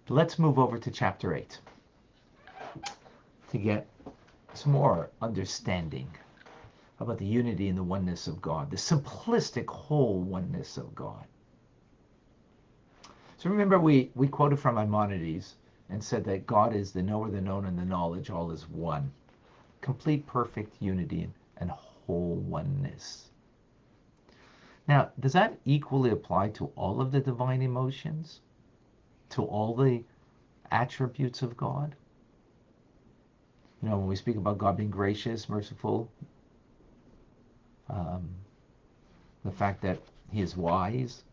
Let's move over to chapter 8 to get some more understanding about the unity and the oneness of God, the simplistic whole oneness of God. So remember, we quoted from Maimonides and said that God is the knower, the known, and the knowledge, all is one. Complete, perfect unity and whole oneness. Now, does that equally apply to all of the divine emotions? To all the attributes of God? You know, when we speak about God being gracious, merciful, the fact that he is wise,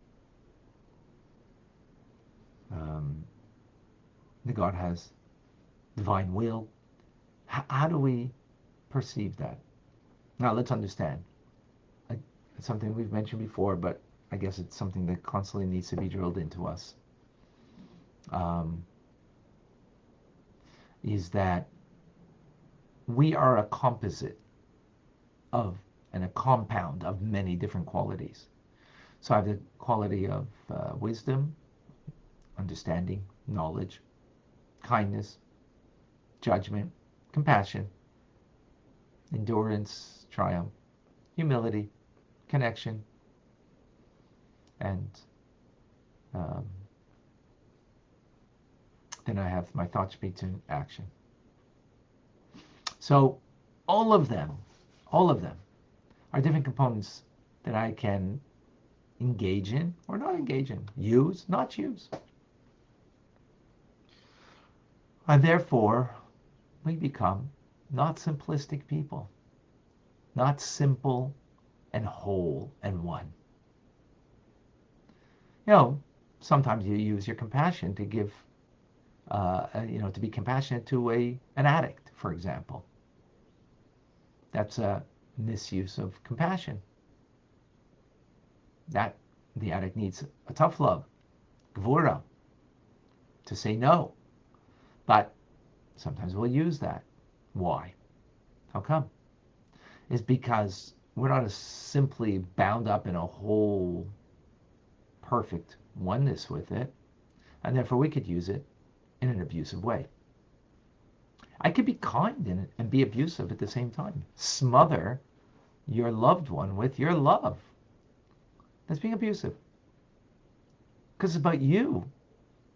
that God has divine will, how do we perceive that? Now, let's understand. It's something we've mentioned before, but I guess it's something that constantly needs to be drilled into us. Is that we are a composite of and a compound of many different qualities. So I have the quality of wisdom, understanding, knowledge, kindness, judgment, compassion, endurance, triumph, humility, connection, and then I have my thought, speech, and action. So all of them are different components that I can engage in or not engage in, use, not use. And therefore, we become not simplistic people, not simple and whole and one. You know, sometimes you use your compassion to give, to be compassionate to an addict, for example. That's a misuse of compassion. That the addict needs a tough love, gvura, to say no. But sometimes we'll use that. Why? How come? It's because we're not as simply bound up in a whole perfect oneness with it, and therefore we could use it in an abusive way. I could be kind in it and be abusive at the same time. Smother your loved one with your love. That's being abusive. Because it's about you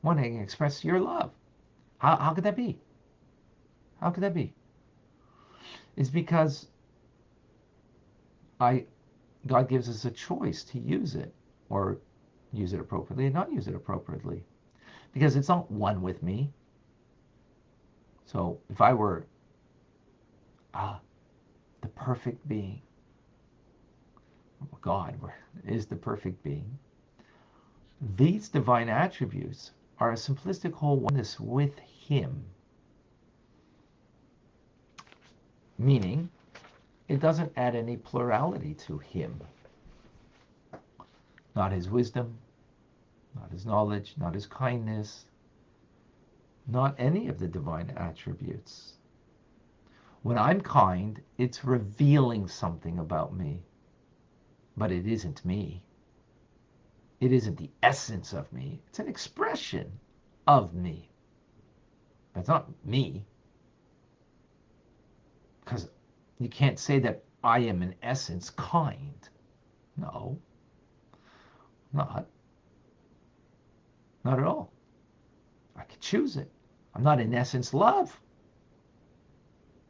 wanting to express your love. How could that be? How could that be? It's because God gives us a choice to use it, or use it appropriately and not use it appropriately. Because it's not one with me. So if I were the perfect being, God is the perfect being, these divine attributes are a simplistic whole oneness with him. Meaning, it doesn't add any plurality to him. Not his wisdom, not his knowledge, not his kindness, not any of the divine attributes. When I'm kind, it's revealing something about me, but it isn't me. It isn't the essence of me. It's an expression of me. But it's not me. Because you can't say that I am in essence kind. No. Not at all. I could choose it. I'm not in essence love.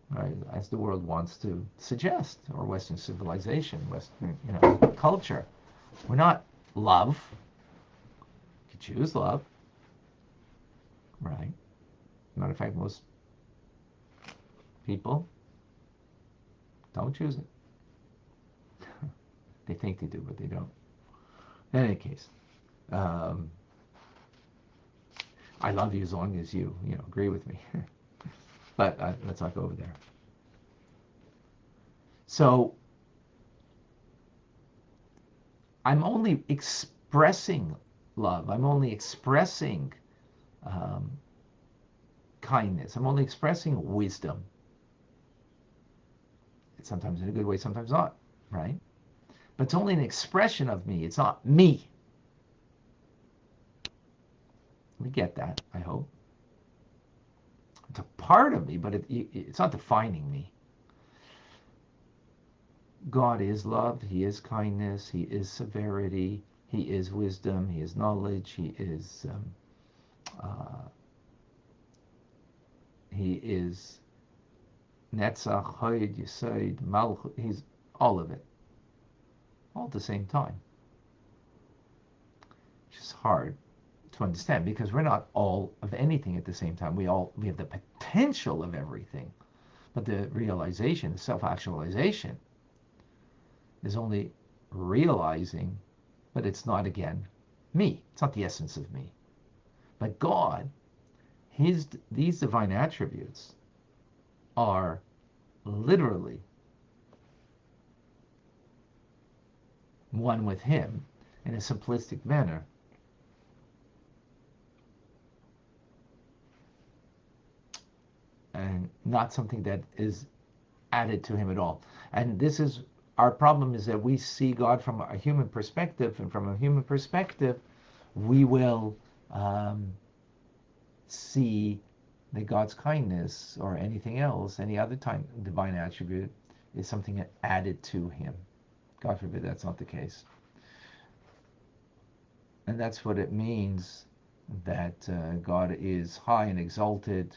Right? As the world wants to suggest, or Western civilization, Western culture. We're not love. You could choose love. Right? Matter of fact, most people don't choose it. They think they do, but they don't. In any case, I love you as long as you agree with me. But let's not go over there. So I'm only expressing love. I'm only expressing kindness. I'm only expressing wisdom. It's sometimes in a good way, sometimes not, right? But it's only an expression of me. It's not me. We get that, I hope. It's a part of me, but it's not defining me. God is love, He is kindness, He is severity, He is wisdom, He is knowledge, uh, He is Netzach, Hod, Yesod, Malchut. He's all of it, all at the same time. Which is hard to understand because we're not all of anything at the same time. We have the potential of everything, but the realization, the self-actualization, is only realizing, but it's not, again, me. It's not the essence of me. But God, these divine attributes are literally one with Him in a simplistic manner. And not something that is added to Him at all. And this is our problem, is that we see God from a human perspective, and from a human perspective, we will see that God's kindness or anything else, any other divine attribute, is something added to Him. God forbid that's not the case. And that's what it means that God is high and exalted,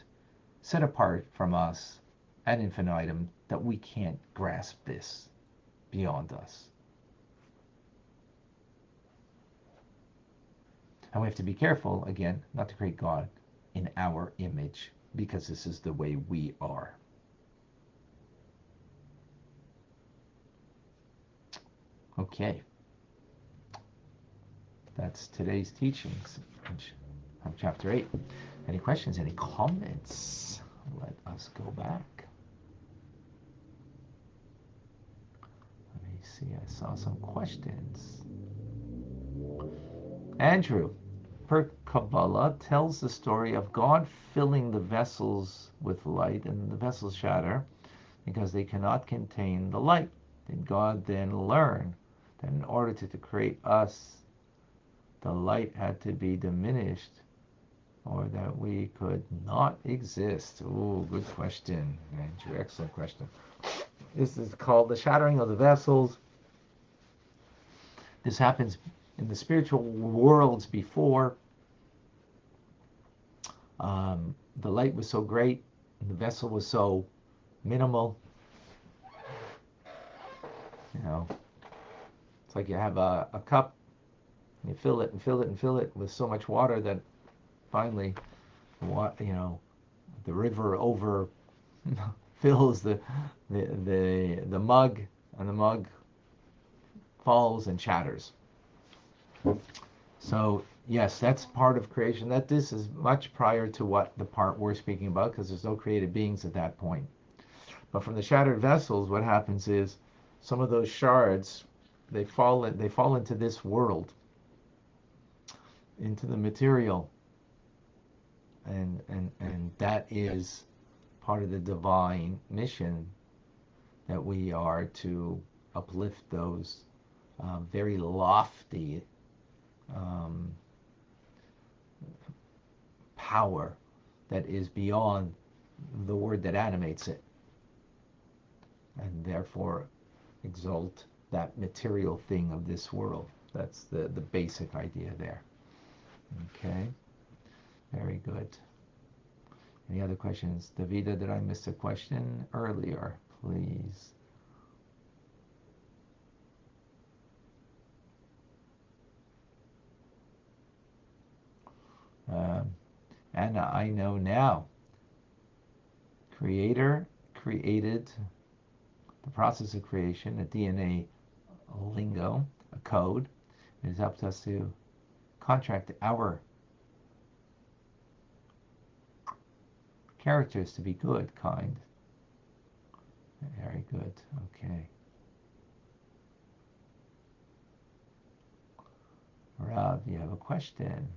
set apart from us, ad infinitum, that we can't grasp this beyond us. And we have to be careful, again, not to create God in our image, because this is the way we are. Okay. That's today's teachings of chapter 8. Any questions, any comments? Let us go back. Let me see, I saw some questions. Andrew, per Kabbalah, tells the story of God filling the vessels with light, and the vessels shatter because they cannot contain the light. Did God then learn that in order to create us, the light had to be diminished, or that we could not exist? Ooh, good question, Andrew. Excellent question. This is called the shattering of the vessels. This happens in the spiritual worlds before. The light was so great, and the vessel was so minimal. You know, it's like you have a cup, and you fill it and fill it and fill it with so much water that finally, the river over fills the mug, and the mug falls and shatters. So yes, that's part of creation. That this is much prior to what the part we're speaking about, because there's no created beings at that point. But from the shattered vessels, what happens is some of those shards, they fall into this world, into the material, and that is part of the divine mission, that we are to uplift those very lofty power that is beyond the word that animates it, and therefore exalt that material thing of this world. That's the basic idea there. Okay, very good. Any other questions? Davida, did I miss a question earlier? Please. Anna, I know now. Creator created the process of creation, a DNA lingo, a code. It has helped us to contract our characters to be good, kind. Very good. Okay. Rob, you have a question.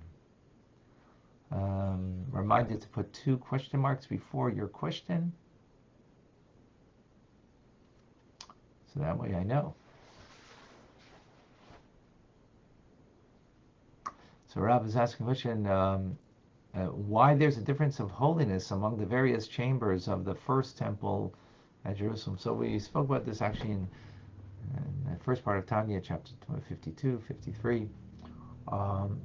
Reminded to put 2 question marks before your question, so that way I know. So Rob is asking a question. why there's a difference of holiness among the various chambers of the first temple at Jerusalem. So we spoke about this actually in the first part of Tanya, chapter 52, 53. Um,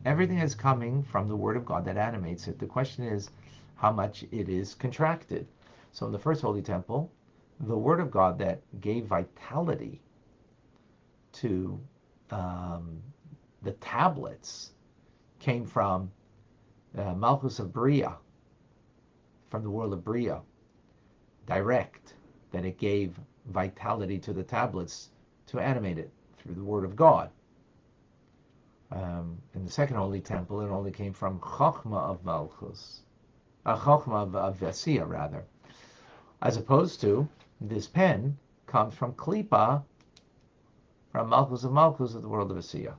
Everything is coming from the Word of God that animates it. The question is how much it is contracted. So in the first Holy Temple, the Word of God that gave vitality to um, the tablets came from Malchus of Bria, from the world of Bria, direct, that it gave vitality to the tablets to animate it through the Word of God. In the second Holy Temple, it only came from Chochmah of Malchus, Chochmah of Asiya, rather, as opposed to this pen comes from Klippa, from Malchus of Malchus of the world of Asiya.